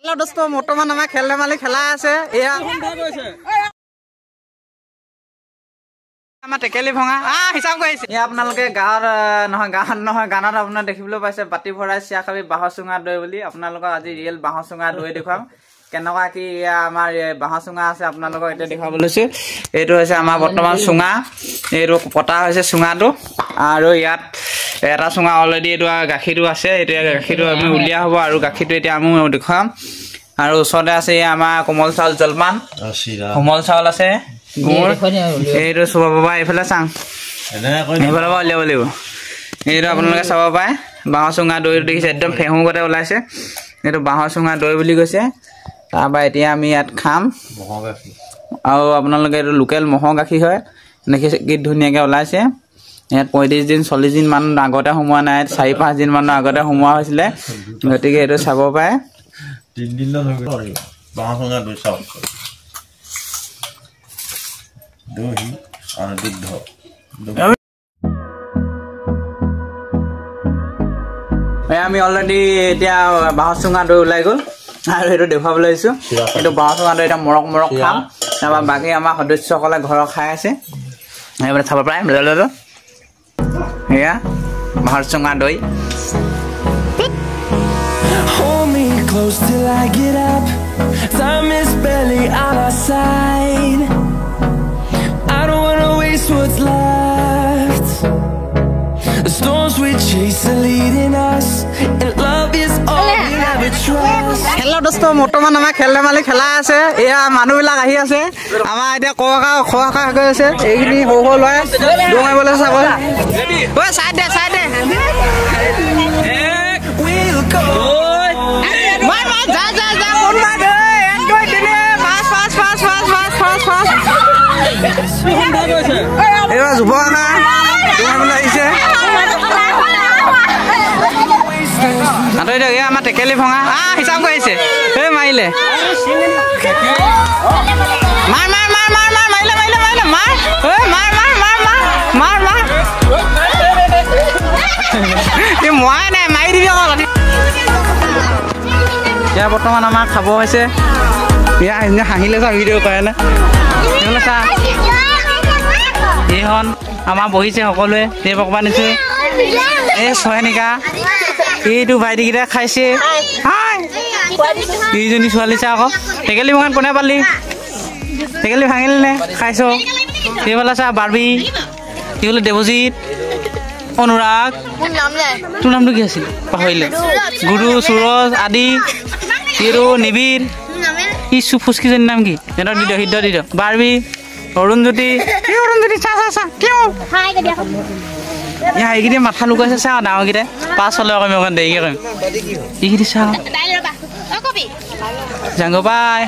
Hello दोस्तों बर्तमान आम खेल धेमाली खेला आसे टेकेली भंगा हिसाब कर आपलोके गाँव नह गानत अपना देखिए पासे बाटी भराई चिया खाबी बाहर चुঙा दৈ বুলি আপোনালোকক আজি ৰিয়েল বাহৰ চুঙা দৈ দেখুৱাম কেনেকুৱা কি আমাৰ বাহৰ চুঙা আছে আপোনালোকক এটা দেখাব লৈছে এইটো হৈছে আমাৰ বৰ্তমান চুঙা এইটো পটা হৈছে চুঙাটো আৰু ইয়াত এটা চুঙা অলৰেডি এইটো গাখীৰটো আছে এইটো গাখীৰটো আমি উলিয়া হ'ব আৰু গাখীৰটো এতিয়া আমি দেখুৱাম আৰু ওচৰতে আছে আমাৰ কোমল চাউল জলপান কোমল চাউল আছে গুড় এইটো চুব পাবা এইফালে চাং এইফালে পৰা উলিয়াব লাগিব এইটো আপোনালোকে চাব পাৰে বাঁহৰ চুঙা দৈ দেখিছে একদম ফেহুগতে ওলাইছে এইটো বাঁহৰ চুঙা দৈ বুলি কৈছে তাৰপৰা এতিয়া আমি ইয়াত খাম আৰু আপোনালোকে এইটো লোকেল মহৰ গাখীৰ হয় দেখিছে কি ধুনীয়াকৈ ওলাইছে ইয়াত 35 দিন 40 দিন মান আগতে সোমোৱা নাই 4-5 দিন মান আগতে সোমোৱা হৈছিলে গতিকে এইটো চাব পাৰে 3 দিন হৈ গ'ল বাঁহৰ চুঙা দৈ চাউল দহি আৰু দুগ্ধ আমি অলৰেডি এতিয়া বাঁহৰ চুঙা দৈ ওলাই গ'ল আৰু এইটো দেখুৱাবলৈ আহিছোঁ এইটো বাঁহৰ চুঙা দৈ এতিয়া মৰক খাম তাৰপৰা বাকী আমাৰ সদস্যসকলে ঘৰৰ খাই আছে এইবিলাক চাব পাৰে এয়া বাঁহৰ চুঙা দৈ Hold me close till I get up. Time is barely on our side. I don't wanna waste what's left. The storms we chase are leading us, and love is all we ever trust. Hello दोस्तों বৰ্তমান আমাৰ খেল ধেমালি খেলা আছে এয়া মানুহবিলাক আহি আছে আমাৰ এতিয়া খোৱা গৈ আছে এইখিনি সৰু লয় দৌৰাবলৈ চাব ঐ চাই দে We'll go. এইবাৰ যুৱকা দৌৰাবলৈ আহিছে আমাৰ টেকেলি ভঙা হিচাপ কৰিছে এই মাৰিলে মৰাই নাই মাৰি দিবি অকল এতিয়া বৰ্তমান আমাৰ খাব হৈছে ইয়া হাঁহিলে চা ভিডিঅ' কৰে নে এইফালে চা এইখন আমাৰ বহিছে সকলোৱে এই পকবা নিছে এই ছয়নিকা এইটো ভাইটিকেইটা খাইছে এইজনী ছোৱালী চা আকৌ টেকেলি ভঙাত কোনে পালি টেকেলি ভাঙিলি নে খাইছ এইফালে চা বাৰ্বি এইফালে দেৱজিত অনুৰাগ তোৰ নামটো কি আছিল পাহৰিলে গুৰু সুৰজ আদি হিৰো নিবিৰ ইছু ফুচকিজনীৰ নাম কি সিহঁতক দি দিয় বাৰ্বি অৰুণজ্যোতি চা এইকেইটা মাথা লুকাইছে চা ডাঙৰকেইটাই পাছ হ'লে আকৌ অকণ দেৰিকৈ কৰিম এইকেইটা চা জাংগ পাই